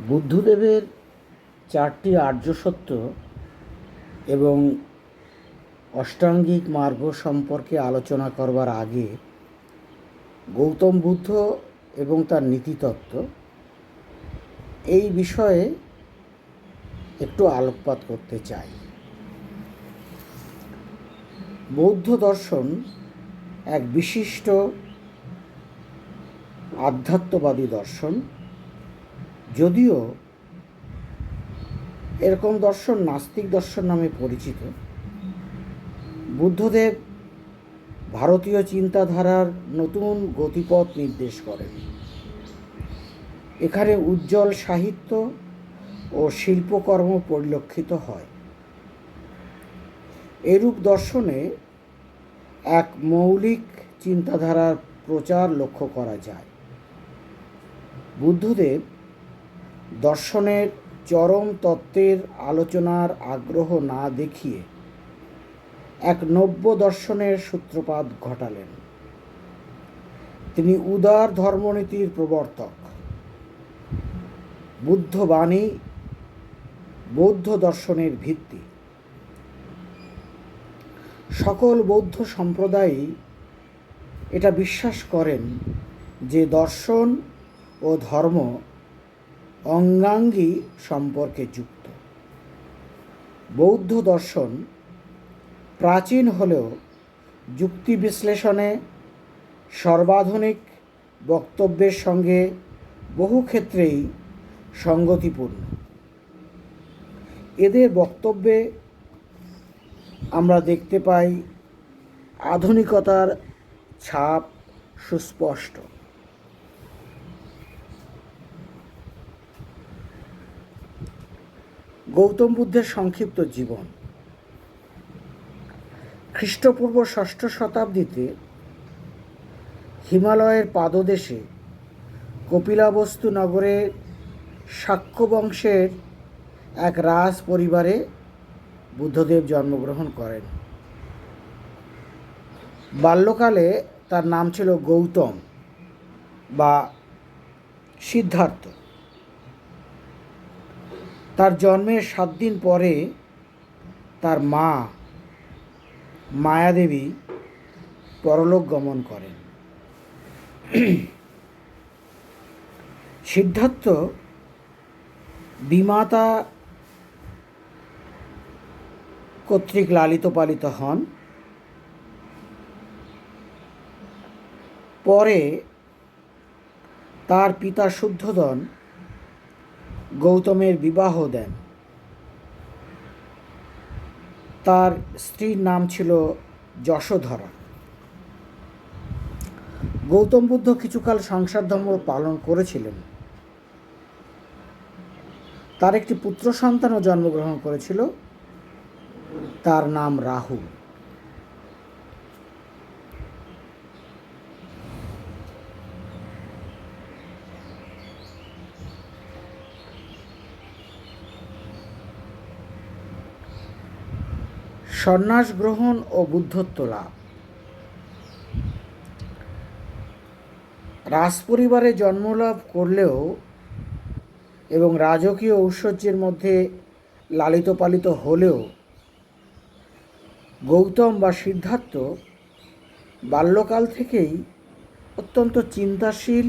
বুদ্ধদেবের চারটি আর্য সত্য এবং অষ্টাঙ্গিক মার্গ সম্পর্কে আলোচনা করবার আগে গৌতম বুদ্ধ এবং তার নীতিতত্ত্ব এই বিষয়ে একটু আলোকপাত করতে চাই। বৌদ্ধ দর্শন এক বিশিষ্ট আধ্যাত্মবাদী দর্শন, যদিও এরকম দর্শন নাস্তিক দর্শন নামে পরিচিত। বুদ্ধদেব ভারতীয় চিন্তাধারার নতুন গতিপথ নির্দেশ করেন। এখানে উজ্জ্বল সাহিত্য ও শিল্পকর্ম পরিলক্ষিত হয়। এরূপ দর্শনে এক মৌলিক চিন্তাধারার প্রচার লক্ষ্য করা যায়। বুদ্ধদেব দর্শনের চরম তত্ত্বের আলোচনার আগ্রহ না দেখিয়ে এক নব্য দর্শনের সূত্রপাত ঘটালেন। তিনি উদার ধর্মনীতির প্রবর্তক। বুদ্ধবাণী বৌদ্ধ দর্শনের ভিত্তি। সকল বৌদ্ধ সম্প্রদায়ই এটা বিশ্বাস করেন যে দর্শন ও ধর্ম অঙ্গাঙ্গী সম্পর্কে যুক্ত। বৌদ্ধ দর্শন প্রাচীন হলেও যুক্তি বিশ্লেষণে সর্বাধুনিক বক্তব্যের সঙ্গে বহু ক্ষেত্রেই সঙ্গতিপূর্ণ। এদের বক্তব্যে আমরা দেখতে পাই আধুনিকতার ছাপ সুস্পষ্ট। গৌতম বুদ্ধের সংক্ষিপ্ত জীবন। খ্রিস্টপূর্ব ষষ্ঠ শতাব্দীতে হিমালয়ের পাদদেশে কপিলাবস্তু নগরে শাক্য বংশের এক রাজ পরিবারে বুদ্ধদেব জন্মগ্রহণ করেন। বাল্যকালে তার নাম ছিল গৌতম বা সিদ্ধার্থ। তার জন্মের 7 দিন পরে তার মা মায়াদেবী পরলোক গমন করেন। সিদ্ধার্থ বিমাতা কর্তৃক লালিত পালিত হন। পরে তার পিতা শুদ্ধোদন গৌতমের বিবাহ দেন। তার স্ত্রীর নাম ছিল যশোধরা। গৌতম বুদ্ধ কিছুকাল সংসার ধর্ম পালন করেছিলেন। তার একটি পুত্র সন্তানও জন্মগ্রহণ করেছিল, তার নাম রাহুল। সন্ন্যাস গ্রহণ ও বুদ্ধত্ব লাভ। রাজপরিবারে জন্মলাভ করলেও এবং রাজকীয় ঐশ্বর্যের মধ্যে লালিত পালিত হলেও গৌতম বা সিদ্ধার্থ বাল্যকাল থেকেই অত্যন্ত চিন্তাশীল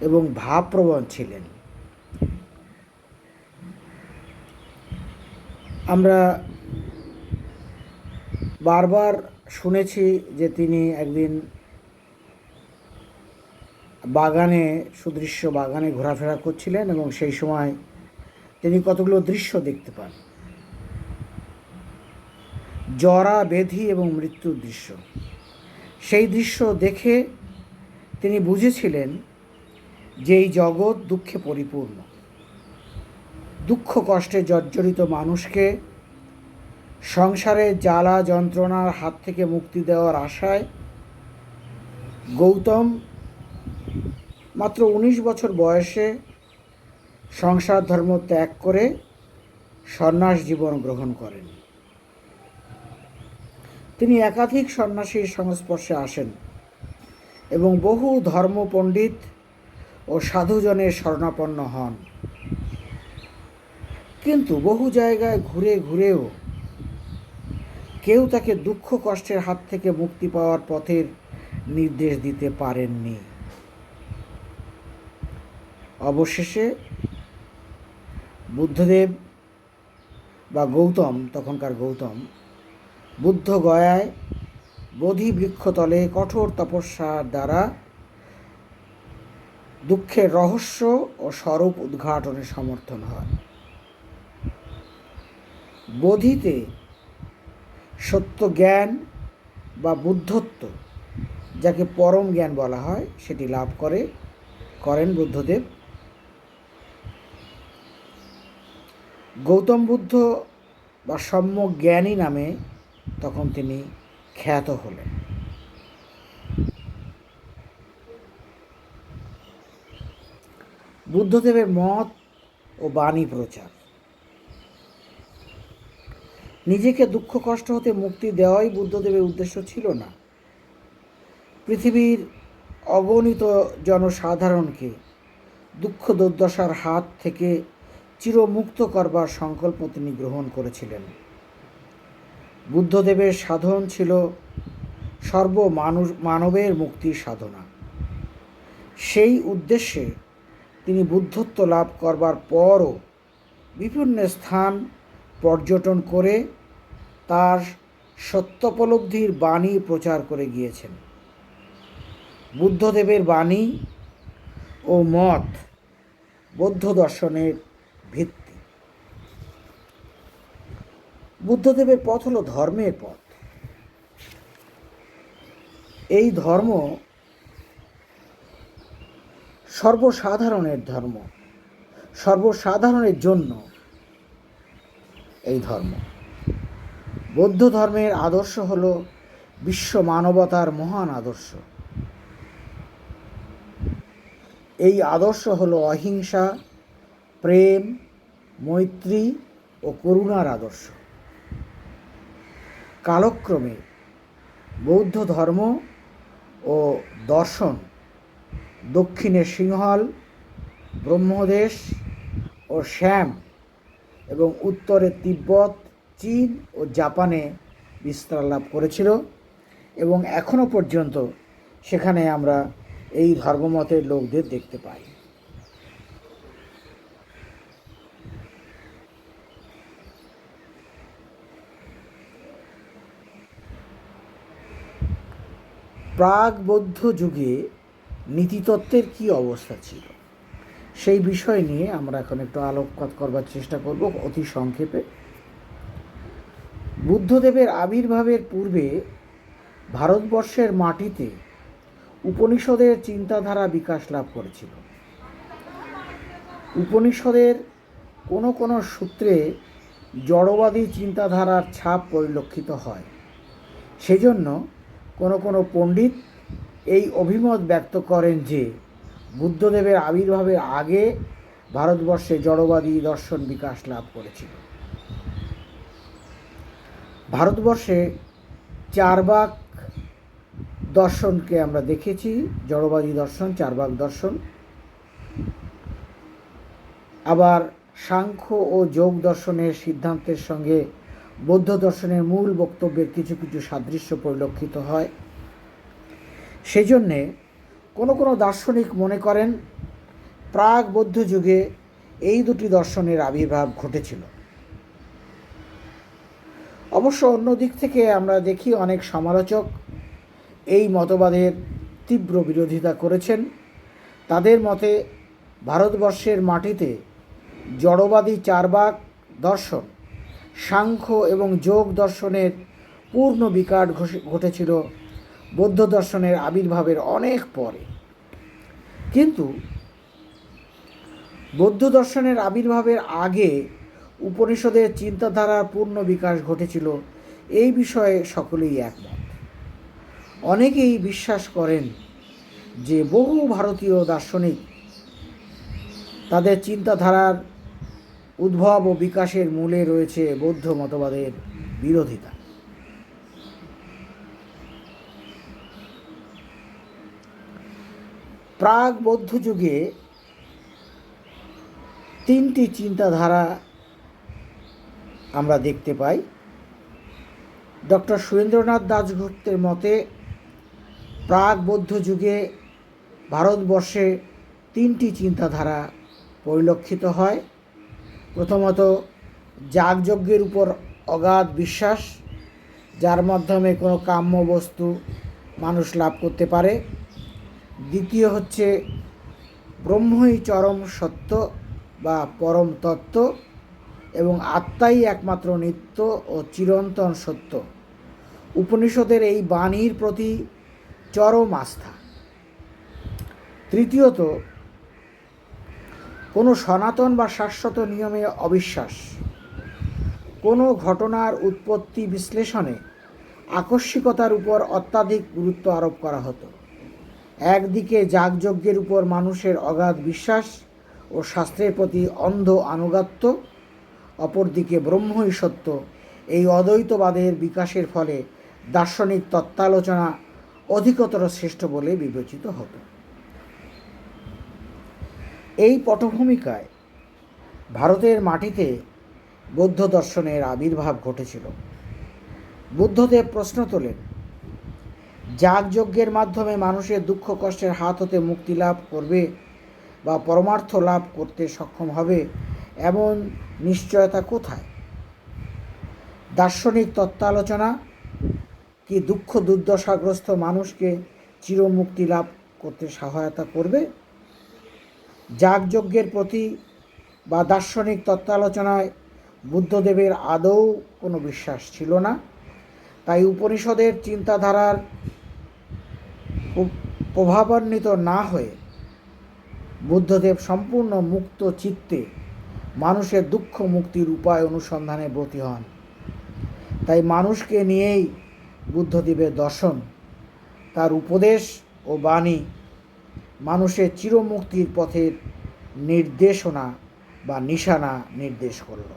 এবং ভাবপ্রবণ ছিলেন। আমরা বারবার শুনেছি যে তিনি একদিন সুদৃশ্য বাগানে ঘোরাফেরা করছিলেন এবং সেই সময় তিনি কতগুলো দৃশ্য দেখতে পান। জরা, ব্যাধি এবং মৃত্যুর দৃশ্য। সেই দৃশ্য দেখে তিনি বুঝেছিলেন যে এই জগৎ দুঃখে পরিপূর্ণ। দুঃখ কষ্টে জর্জরিত মানুষকে সংসারের জ্বালা যন্ত্রণার হাত থেকে মুক্তি দেওয়ার আশায় গৌতম মাত্র 19 বছর বয়সে সংসার ধর্ম ত্যাগ করে সন্ন্যাস জীবন গ্রহণ করেন। তিনি একাধিক সন্ন্যাসীর সংস্পর্শে আসেন এবং বহু ধর্মপণ্ডিত ও ও সাধুজনের শরণাপন্ন হন। কিন্তু বহু জায়গায় ঘুরে ঘুরেও কেউ তাকে দুঃখ কষ্টের হাত থেকে মুক্তি পাওয়ার পথের নির্দেশ দিতে পারেননি। অবশেষে বুদ্ধদেব বা গৌতম, তখনকার গৌতম বুদ্ধ গয়ায় বোধি বৃক্ষতলে কঠোর তপস্যার দ্বারা দুঃখের রহস্য ও স্বরূপ উদ্ঘাটনে সমর্থন হয়। বোধিতে সত্য জ্ঞান বা বুদ্ধত্ব, যাকে পরম জ্ঞান বলা হয়, সেটি লাভ করেন বুদ্ধদেব। গৌতম বুদ্ধ বা সম্যক জ্ঞানী নামে তখন তিনি খ্যাত হলেন। বুদ্ধদেবের মত ও বাণী প্রচার। নিজেকে দুঃখ কষ্ট হতে মুক্তি দেওয়াই বুদ্ধদেবের উদ্দেশ্য ছিল না। পৃথিবীর অগণিত জনসাধারণকে দুঃখ দুর্দশার হাত থেকে চিরমুক্ত করবার সংকল্প তিনি গ্রহণ করেছিলেন। বুদ্ধদেবের সাধন ছিল মানবের মুক্তির সাধনা। সেই উদ্দেশ্যে তিনি বুদ্ধত্ব লাভ করবার পরও বিভিন্ন স্থান পর্যটন করে তার সত্যোপলব্ধির বাণী প্রচার করে গিয়েছেন। বুদ্ধদেবের বাণী ও মত বৌদ্ধ দর্শনের ভিত্তি। বুদ্ধদেবের পথ হলো ধর্মের পথ। এই ধর্ম সর্বসাধারণের ধর্ম, সর্বসাধারণের জন্য এই ধর্ম। বৌদ্ধ ধর্মের আদর্শ হল বিশ্ব মানবতার মহান আদর্শ। এই আদর্শ হল অহিংসা, প্রেম, মৈত্রী ও করুণার আদর্শ। কালক্রমে বৌদ্ধ ধর্ম ও দর্শন দক্ষিণে সিংহল, ব্রহ্মদেশ ও শ্যাম এবং উত্তরে তিব্বত, চীন ও জাপানে বিস্তার লাভ করেছিল এবং এখনও পর্যন্ত সেখানে আমরা এই ধর্মমতের লোকদের দেখতে পাই। প্রাক বৌদ্ধ যুগে নীতিতত্ত্বের কী অবস্থা ছিল সেই বিষয় নিয়ে আমরা এখন একটু আলোকপাত করবার চেষ্টা করব অতি সংক্ষেপে। বুদ্ধদেবের আবির্ভাবের পূর্বে ভারতবর্ষের মাটিতে উপনিষদের চিন্তাধারা বিকাশ লাভ করেছিল। উপনিষদের কোনো কোনো সূত্রে জড়বাদী চিন্তাধারার ছাপ পরিলক্ষিত হয়। সেজন্য কোনো কোনো পণ্ডিত এই অভিমত ব্যক্ত করেন যে বুদ্ধদেবের আবির্ভাবের আগে ভারতবর্ষে জড়বাদী দর্শন বিকাশ লাভ করেছিল। ভারতবর্ষে চারবাক দর্শনকে আমরা দেখেছি, জড়বাদী দর্শন, চারবাক দর্শন। আবার সাংখ্য ও যোগ দর্শনের সিদ্ধান্তের সঙ্গে বৌদ্ধ দর্শনের মূল বক্তব্যের কিছু কিছু সাদৃশ্য পরিলক্ষিত হয়। সেজন্যে কোনো কোনো দার্শনিক মনে করেন প্রাক বৌদ্ধ যুগে এই দুটি দর্শনের আবির্ভাব ঘটেছিল। অবশ্য অন্য দিক থেকে আমরা দেখি অনেক সমালোচক এই মতবাদের তীব্র বিরোধিতা করেছেন। তাদের মতে ভারতবর্ষের মাটিতে জড়বাদী চারবাক দর্শন, সাংখ্য এবং যোগ দর্শনের পূর্ণ বিকাশ ঘটেছিল বৌদ্ধ দর্শনের আবির্ভাবের অনেক পরে। কিন্তু বৌদ্ধ দর্শনের আবির্ভাবের আগে উপনিষদের চিন্তাধারার পূর্ণ বিকাশ ঘটেছিল, এই বিষয়ে সকলেই একমত। অনেকেই বিশ্বাস করেন যে বহু ভারতীয় দার্শনিক তাদের চিন্তাধারার উদ্ভব ও বিকাশের মূলে রয়েছে বৌদ্ধ মতবাদের বিরোধিতা। প্রাক বৌদ্ধ যুগে তিনটি চিন্তাধারা আমরা দেখতে পাই। ডক্টর সুরেন্দ্রনাথ দাশগুপ্তের মতে প্রাক বৌদ্ধ যুগে ভারতবর্ষে তিনটি চিন্তাধারা পরিলক্ষিত হয়। প্রথমত যাগযজ্ঞের উপর অগাধ বিশ্বাস, যার মাধ্যমে কোনো কাম্য বস্তু মানুষ লাভ করতে পারে। দ্বিতীয় হচ্ছে ব্রহ্মই চরম সত্য বা পরম তত্ত্ব এবং আত্মাই একমাত্র নিত্য ও চিরন্তন সত্য। উপনিষদের এই বাণীর প্রতি চরম আস্থা। তৃতীয়ত কোনো সনাতন বা শাশ্বত নিয়মে অবিশ্বাস। কোনো ঘটনার উৎপত্তি বিশ্লেষণে আকস্মিকতার উপর অত্যাধিক গুরুত্ব আরোপ করা হতো। একদিকে যাগযজ্ঞের উপর মানুষের অগাধ বিশ্বাস ও শাস্ত্রের প্রতি অন্ধ আনুগত্য, অপরদিকে ব্রহ্মই সত্য এই অদ্বৈতবাদের বিকাশের ফলে দার্শনিক তত্ত্বালোচনা অধিকতর শ্রেষ্ঠ বলে বিবেচিত হতো। এই পটভূমিকায় ভারতের মাটিতে বৌদ্ধ দর্শনের আবির্ভাব ঘটেছিল। বুদ্ধদেব প্রশ্ন তোলেন, যাগযজ্ঞের মাধ্যমে মানুষের দুঃখ কষ্টের হাত হতে মুক্তি লাভ করবে বা পরমার্থ লাভ করতে সক্ষম হবে এমন নিশ্চয়তা কোথায়? দার্শনিক তত্ত্বালোচনা কি দুঃখ দুর্দশাগ্রস্ত মানুষকে চিরমুক্তি লাভ করতে সহায়তা করবে? যাগযজ্ঞের প্রতি বা দার্শনিক তত্ত্বালোচনায় বুদ্ধদেবের আদৌ কোনো বিশ্বাস ছিল না। তাই উপনিষদের চিন্তাধারার প্রভাবান্বিত না হয়ে বুদ্ধদেব সম্পূর্ণ মুক্ত চিত্তে মানুষের দুঃখ মুক্তির উপায় অনুসন্ধানে ব্রতী হন। তাই মানুষকে নিয়েই বুদ্ধদেবের দর্শন, তার উপদেশ ও বাণী মানুষের চিরমুক্তির পথের নির্দেশনা বা নিশানা নির্দেশ করল।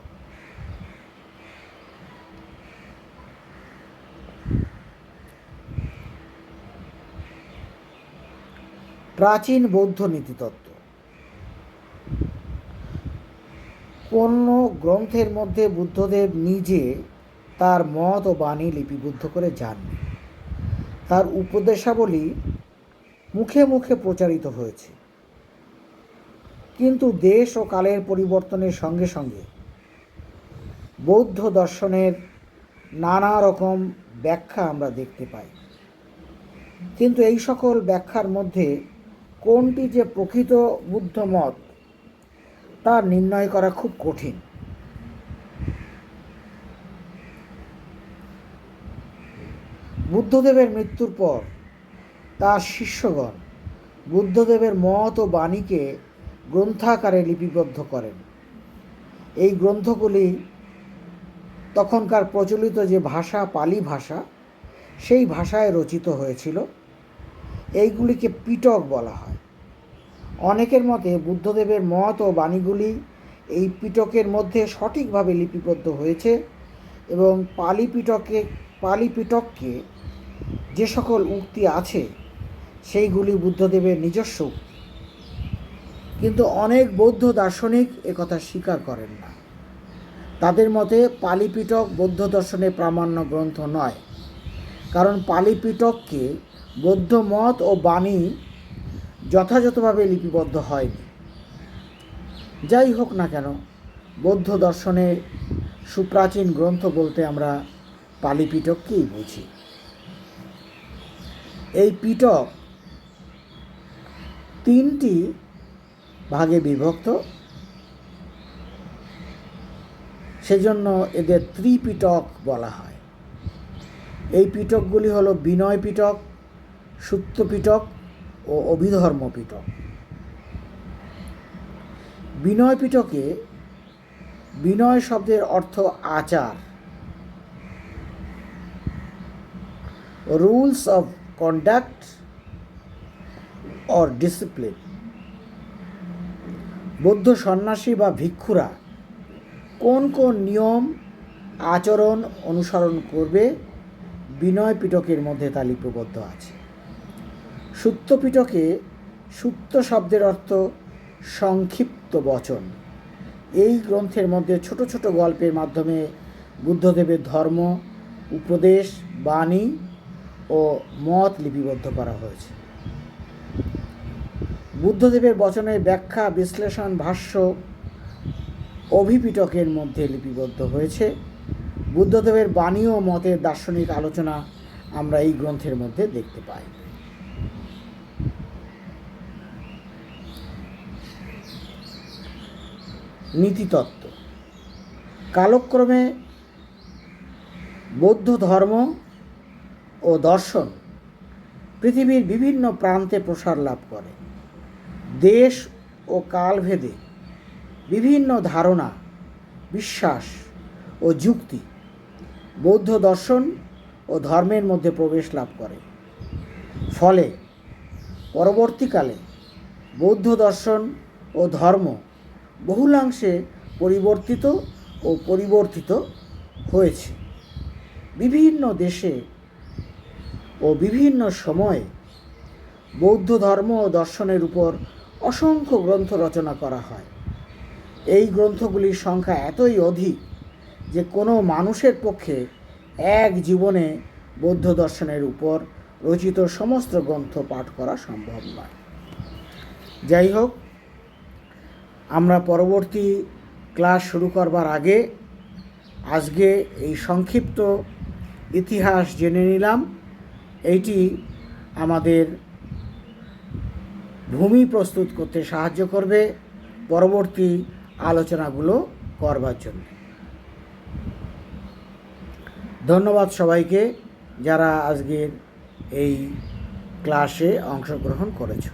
প্রাচীন বৌদ্ধ নীতিতত্ত্ব। কোনো গ্রন্থের মধ্যে বুদ্ধদেব নিজে তার মত ও বাণী লিপিবদ্ধ করে যাননি। তার উপদেশাবলী মুখে মুখে প্রচারিত হয়েছে, কিন্তু দেশ ও কালের পরিবর্তনের সঙ্গে সঙ্গে বৌদ্ধ দর্শনের নানা রকম ব্যাখ্যা আমরা দেখতে পাই। কিন্তু এই সকল ব্যাখ্যার মধ্যে কোনটি যে প্রকৃত বুদ্ধ মত তা নির্ণয় করা খুব কঠিন। বুদ্ধদেবের মৃত্যুর পর তার শিষ্যগণ বুদ্ধদেবের মত ও বাণীকে গ্রন্থাকারে লিপিবদ্ধ করেন। এই গ্রন্থগুলি তখনকার প্রচলিত যে ভাষা, পালি ভাষা, সেই ভাষায় রচিত হয়েছিল। এইগুলিকে পিটক বলা হয়। অনেকের মতে বুদ্ধদেবের মত ও বাণীগুলি এই পিটকের মধ্যে সঠিকভাবে লিপিবদ্ধ হয়েছে এবং পালি পিটককে যে সকল উক্তি আছে সেইগুলি বুদ্ধদেবের নিজস্ব উক্তি। কিন্তু অনেক বৌদ্ধ দার্শনিক একথা স্বীকার করেন না। তাদের মতে পালি পিটক বৌদ্ধ দর্শনের প্রামাণ্য গ্রন্থ নয়, কারণ পালি পিটককে বৌদ্ধ মত ও বাণী যথাযথভাবে লিপিবদ্ধ হয়নি। যাই হোক না কেন, বৌদ্ধ দর্শনের সুপ্রাচীন গ্রন্থ বলতে আমরা পালি পিটককেই বুঝি। এই পিটক তিনটি ভাগে বিভক্ত, সেজন্য এদের ত্রিপিটক বলা হয়। এই পিটকগুলি হলো বিনয় পিটক, সুত্ত পিটক ও অভিধর্ম পিটক। বিনয় পিটকে বিনয় শব্দের অর্থ আচার, rules of conduct or discipline. বৌদ্ধ সন্ন্যাসী বা ভিক্ষুরা কোন কোন নিয়ম আচরণ অনুসরণ করবে বিনয় পিটকের মধ্যে তা লিপিবদ্ধ আছে। সুত্ত পিটকে সুপ্ত শব্দের অর্থ সংক্ষিপ্ত বচন। এই গ্রন্থের মধ্যে ছোট ছোট গল্পের মাধ্যমে বুদ্ধদেবের ধর্ম, উপদেশ, বাণী ও মত লিপিবদ্ধ করা হয়েছে। বুদ্ধদেবের বচনের ব্যাখ্যা, বিশ্লেষণ, ভাষ্য, অভিপিটকের মধ্যে লিপিবদ্ধ হয়েছে। বুদ্ধদেবের বাণী ও মতের দার্শনিক আলোচনা আমরা এই গ্রন্থের মধ্যে দেখতে পাই। নীতিতত্ত্ব। কালক্রমে বৌদ্ধ ধর্ম ও দর্শন পৃথিবীর বিভিন্ন প্রান্তে প্রসার লাভ করে। দেশ ও কালভেদে বিভিন্ন ধারণা, বিশ্বাস ও যুক্তি বৌদ্ধ দর্শন ও ধর্মের মধ্যে প্রবেশ লাভ করে। ফলে পরবর্তীকালে বৌদ্ধ দর্শন ও ধর্ম বহুলাংশে পরিবর্তিত ও পরিবর্তিত হয়েছে। বিভিন্ন দেশে ও বিভিন্ন সময়ে বৌদ্ধ ধর্ম ও দর্শনের উপর অসংখ্য গ্রন্থ রচনা করা হয়। এই গ্রন্থগুলির সংখ্যা এতই অধিক যে কোনো মানুষের পক্ষে এক জীবনে বৌদ্ধ দর্শনের উপর রচিত সমস্ত গ্রন্থ পাঠ করা সম্ভব নয়। যাই হোক, আমরা পরবর্তী ক্লাস শুরু করবার আগে আজকে এই সংক্ষিপ্ত ইতিহাস জেনে নিলাম। এইটি আমাদের ভূমি প্রস্তুত করতে সাহায্য করবে পরবর্তী আলোচনাগুলো করবার জন্য। ধন্যবাদ সবাইকে যারা আজকের এই ক্লাসে অংশগ্রহণ করেছো।